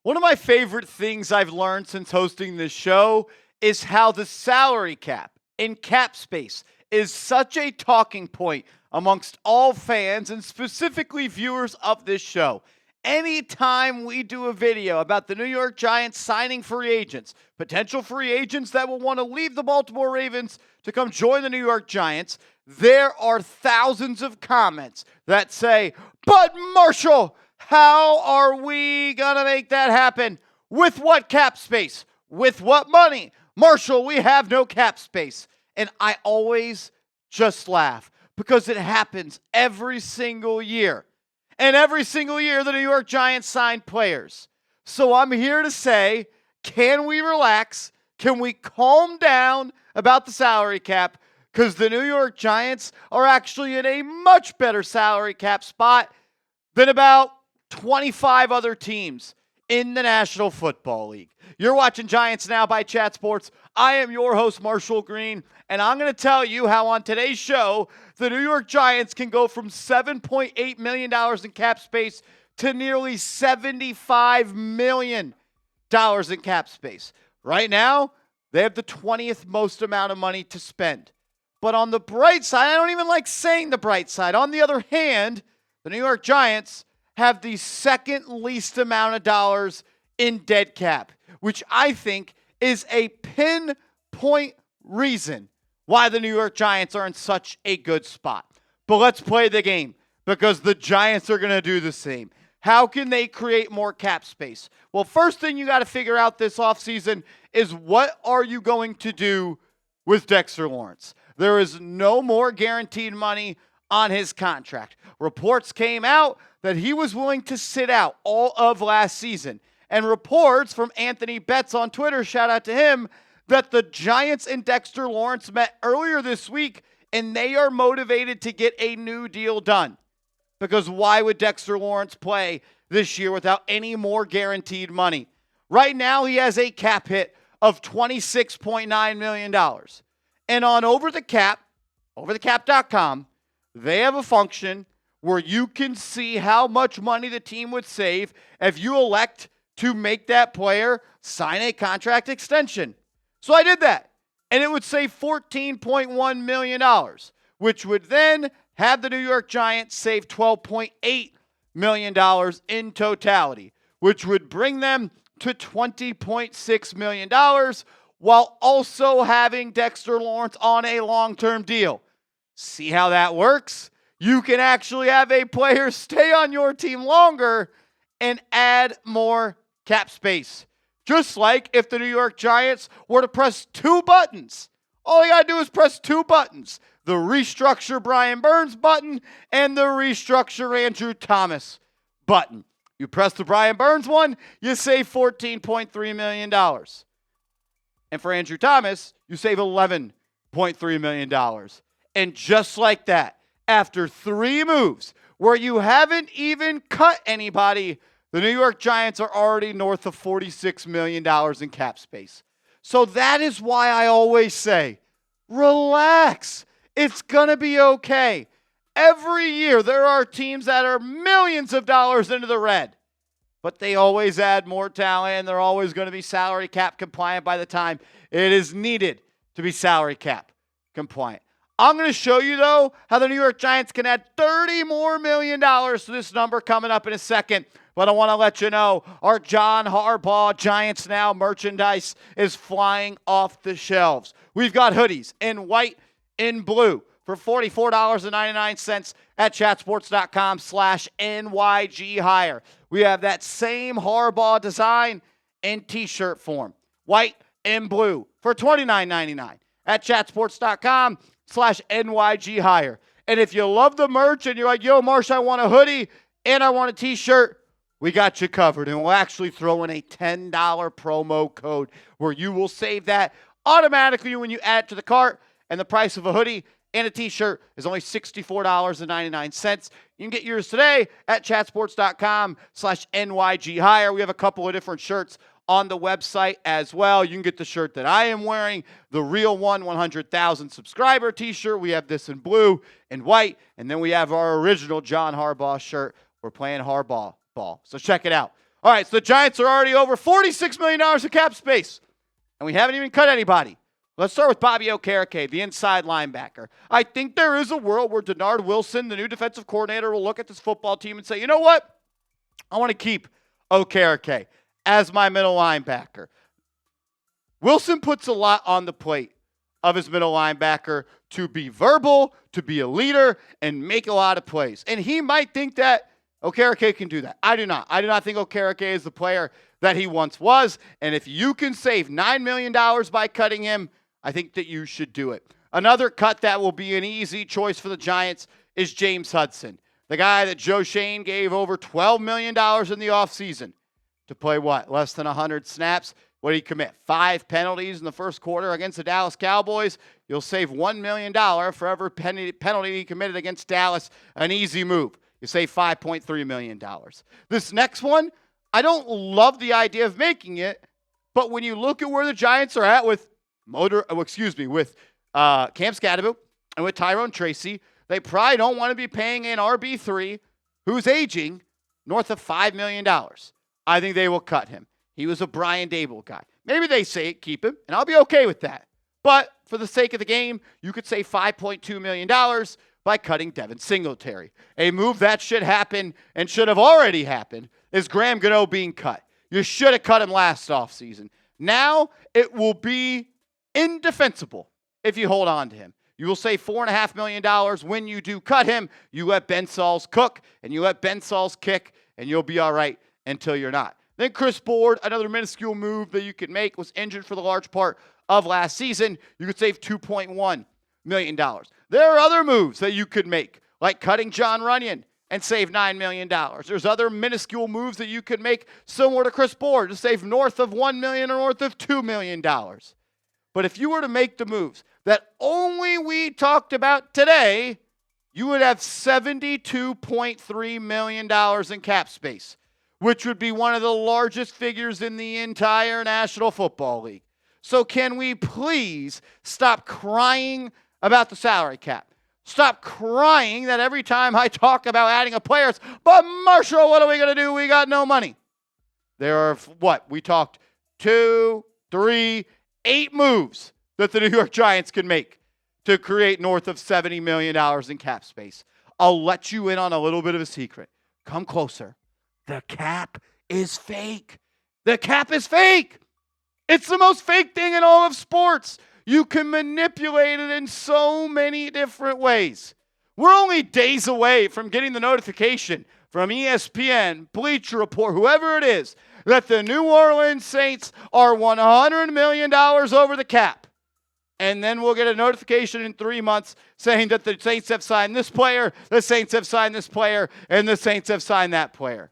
One of my favorite things I've learned since hosting this show is how the salary cap and cap space is such a talking point amongst all fans and specifically viewers of this show. Anytime we do a video about the New York Giants signing free agents, potential free agents that will want to leave the Baltimore Ravens to come join the New York Giants, there are thousands of comments that say, "But Marshall, how are we going to make that happen? With what cap space? With what money? Marshall, we have no cap space." And I always just laugh because it happens every single year. And every single year, the New York Giants sign players. So I'm here to say, can we relax? Can we calm down about the salary cap? Because the New York Giants are actually in a much better salary cap spot than about 25 other teams in the National Football League. You're watching Giants Now by Chat Sports. I am your host, Marshall Green, and I'm going to tell you how on today's show, the New York Giants can go from $7.8 million in cap space to nearly $75 million in cap space. Right now, they have the 20th most amount of money to spend. But on the bright side, I don't even like saying the bright side. On the other hand, the New York Giants have the second least amount of dollars in dead cap, which I think is a pinpoint reason why the New York Giants are in such a good spot. But let's play the game because the Giants are going to do the same. How can they create more cap space? Well, first thing you got to figure out this offseason is what are you going to do with Dexter Lawrence? There is no more guaranteed money on his contract. Reports came out that he was willing to sit out all of last season. And reports from Anthony Betts on Twitter, shout out to him, that the Giants and Dexter Lawrence met earlier this week and they are motivated to get a new deal done. Because why would Dexter Lawrence play this year without any more guaranteed money? Right now, he has a cap hit of $26.9 million. And on overthecap.com, they have a function where you can see how much money the team would save if you elect to make that player sign a contract extension. So I did that, and it would save $14.1 million, which would then have the New York Giants save $12.8 million in totality, which would bring them to $20.6 million while also having Dexter Lawrence on a long-term deal. See how that works? You can actually have a player stay on your team longer and add more cap space. Just like if the New York Giants were to press two buttons. All you got to do is press two buttons. The restructure Brian Burns button and the restructure Andrew Thomas button. You press the Brian Burns one, you save $14.3 million. And for Andrew Thomas, you save $11.3 million. And just like that, after three moves where you haven't even cut anybody, the New York Giants are already north of $46 million in cap space. So that is why I always say, relax. It's going to be okay. Every year there are teams that are millions of dollars into the red, but they always add more talent and they're always going to be salary cap compliant by the time it is needed to be salary cap compliant. I'm going to show you, though, how the New York Giants can add $30 more million to this number coming up in a second. But I want to let you know, our John Harbaugh Giants Now merchandise is flying off the shelves. We've got hoodies in white and blue for $44.99 at chatsports.com/NYG hire. We have that same Harbaugh design in t-shirt form, white and blue for $29.99 at chatsports.com/NYG hire. And if you love the merch and you're like, yo, Marsh, I want a hoodie and I want a t-shirt, we got you covered. And we'll actually throw in a $10 promo code where you will save that automatically when you add it to the cart. And the price of a hoodie and a t-shirt is only $64.99. You can get yours today at chatsports.com/NYG hire. We have a couple of different shirts on the website as well. You can get the shirt that I am wearing, the real 100,000 subscriber t-shirt. We have this in blue and white. And then we have our original John Harbaugh shirt. We're playing Harbaugh ball. So check it out. All right, so the Giants are already over $46 million of cap space, and we haven't even cut anybody. Let's start with Bobby Okereke, the inside linebacker. I think there is a world where Denard Wilson, the new defensive coordinator, will look at this football team and say, you know what? I want to keep Okereke as my middle linebacker. Wilson puts a lot on the plate of his middle linebacker to be verbal, to be a leader, and make a lot of plays. And he might think that Okereke can do that. I do not. I do not think Okereke is the player that he once was. And if you can save $9 million by cutting him, I think that you should do it. Another cut that will be an easy choice for the Giants is James Hudson, the guy that Joe Schoen gave over $12 million in the offseason to play what? Less than 100 snaps. What did he commit? 5 penalties in the first quarter against the Dallas Cowboys. You'll save $1 million for every penalty he committed against Dallas. An easy move. You save $5.3 million. This next one, I don't love the idea of making it, but when you look at where the Giants are at with Cam Skattebo and with Tyrone Tracy, they probably don't want to be paying an RB3 who's aging north of $5 million. I think they will cut him. He was a Brian Dable guy. Maybe they say keep him, and I'll be okay with that. But for the sake of the game, you could save $5.2 million by cutting Devin Singletary. A move that should happen and should have already happened is Graham Gano being cut. You should have cut him last offseason. Now it will be indefensible if you hold on to him. You will save $4.5 million when you do cut him. You let Ben Sauls cook, and you let Ben Sauls kick, and you'll be all right until you're not. Then Chris Board, another minuscule move that you could make, was injured for the large part of last season. You could save $2.1 million. There are other moves that you could make, like cutting John Runyon and save $9 million. There's other minuscule moves that you could make similar to Chris Board to save north of $1 million or north of $2 million. But if you were to make the moves that only we talked about today, you would have $72.3 million in cap space, which would be one of the largest figures in the entire National Football League. So can we please stop crying about the salary cap? Stop crying that every time I talk about adding a player, it's, but Marshall, what are we going to do? We got no money. There are, we talked 2, 3, 8 moves that the New York Giants can make to create north of $70 million in cap space. I'll let you in on a little bit of a secret. Come closer. The cap is fake. The cap is fake. It's the most fake thing in all of sports. You can manipulate it in so many different ways. We're only days away from getting the notification from ESPN, Bleacher Report, whoever it is, that the New Orleans Saints are $100 million over the cap. And then we'll get a notification in 3 months saying that the Saints have signed this player, the Saints have signed this player, and the Saints have signed that player.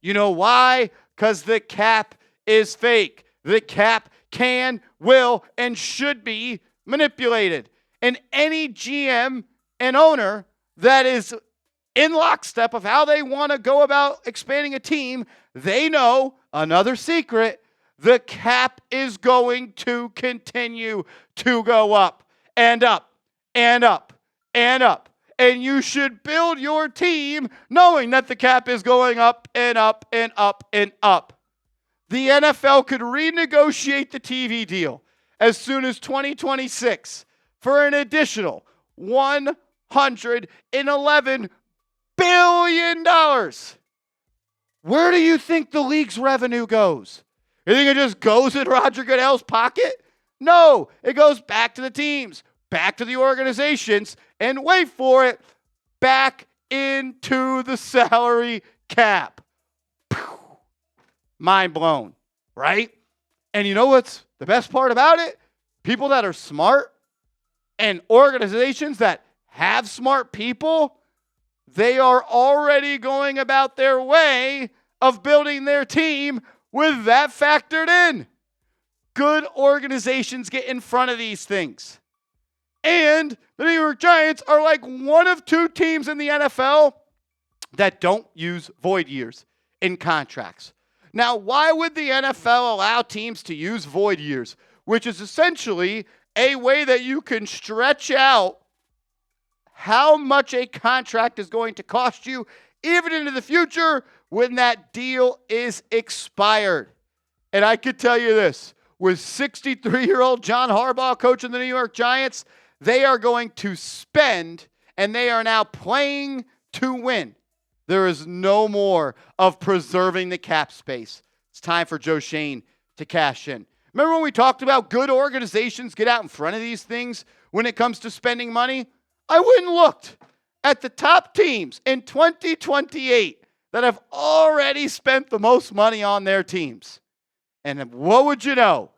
You know why? Because the cap is fake. The cap can, will, and should be manipulated. And any GM and owner that is in lockstep of how they want to go about expanding a team, they know another secret. The cap is going to continue to go up and up and up and up. And you should build your team knowing that the cap is going up and up and up and up. The NFL could renegotiate the TV deal as soon as 2026 for an additional $111 billion. Where do you think the league's revenue goes? You think it just goes in Roger Goodell's pocket? No, it goes back to the teams, back to the organizations, and wait for it, back into the salary cap. Mind blown, right? And you know what's the best part about it? People that are smart and organizations that have smart people, they are already going about their way of building their team with that factored in. Good organizations get in front of these things. And the New York Giants are like one of 2 teams in the NFL that don't use void years in contracts. Now, why would the NFL allow teams to use void years, which is essentially a way that you can stretch out how much a contract is going to cost you even into the future when that deal is expired. And I could tell you this, with 63-year-old John Harbaugh coaching the New York Giants, they are going to spend, and they are now playing to win. There is no more of preserving the cap space. It's time for Joe Schoen to cash in. Remember when we talked about good organizations get out in front of these things when it comes to spending money? I went and looked at the top teams in 2028 that have already spent the most money on their teams. And what would you know?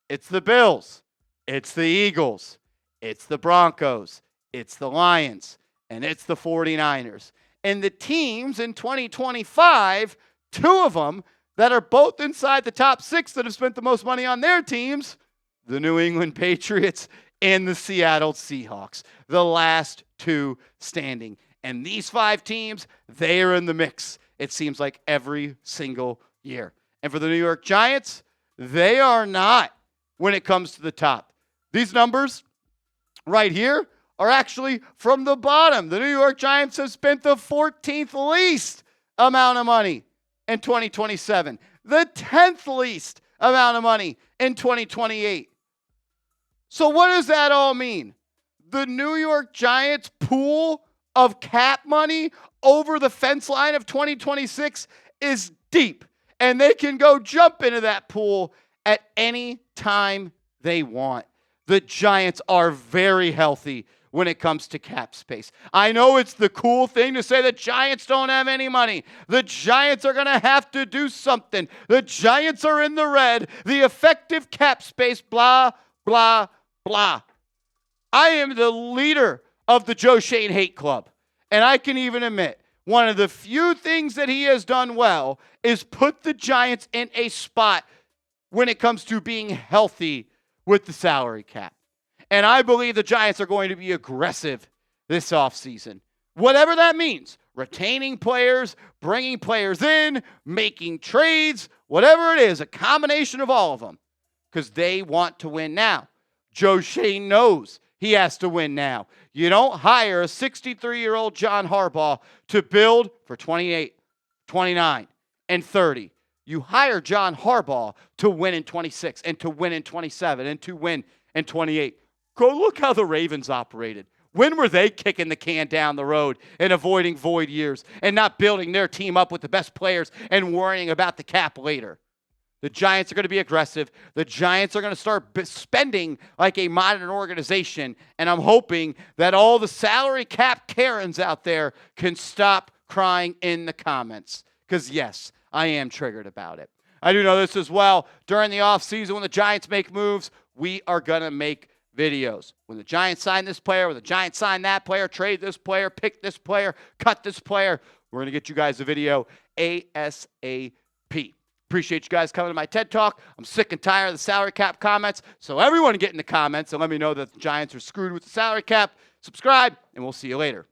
It's the Bills, it's the Eagles, it's the Broncos, it's the Lions, and it's the 49ers. And the teams in 2025, two of them that are both inside the top 6 that have spent the most money on their teams, the New England Patriots and the Seattle Seahawks, the last two standing. And these 5 teams, they are in the mix, it seems like, every single year. And for the New York Giants, they are not when it comes to the top. These numbers right here are actually from the bottom. The New York Giants have spent the 14th least amount of money in 2027, the 10th least amount of money in 2028. So what does that all mean? The New York Giants pool of cap money over the fence line of 2026 is deep, and they can go jump into that pool at any time they want. The Giants are very healthy when it comes to cap space. I know it's the cool thing to say the Giants don't have any money. The Giants are going to have to do something. The Giants are in the red. The effective cap space, blah, blah, blah. I am the leader of the Joe Schoen Hate Club. And I can even admit, one of the few things that he has done well is put the Giants in a spot when it comes to being healthy with the salary cap. And I believe the Giants are going to be aggressive this offseason. Whatever that means, retaining players, bringing players in, making trades, whatever it is, a combination of all of them, because they want to win now. Joe Schoen knows he has to win now. You don't hire a 63-year-old John Harbaugh to build for 28, 29, and 30. You hire John Harbaugh to win in 26 and to win in 27 and to win in 28. Go look how the Ravens operated. When were they kicking the can down the road and avoiding void years and not building their team up with the best players and worrying about the cap later? The Giants are going to be aggressive. The Giants are going to start spending like a modern organization, and I'm hoping that all the salary cap Karens out there can stop crying in the comments, because, yes, I am triggered about it. I do know this as well. During the offseason, when the Giants make moves, we are going to make videos. When the Giants sign this player, when the Giants sign that player, trade this player, pick this player, cut this player, we're going to get you guys a video ASAP. Appreciate you guys coming to my TED Talk. I'm sick and tired of the salary cap comments, so everyone get in the comments and let me know that the Giants are screwed with the salary cap. Subscribe, and we'll see you later.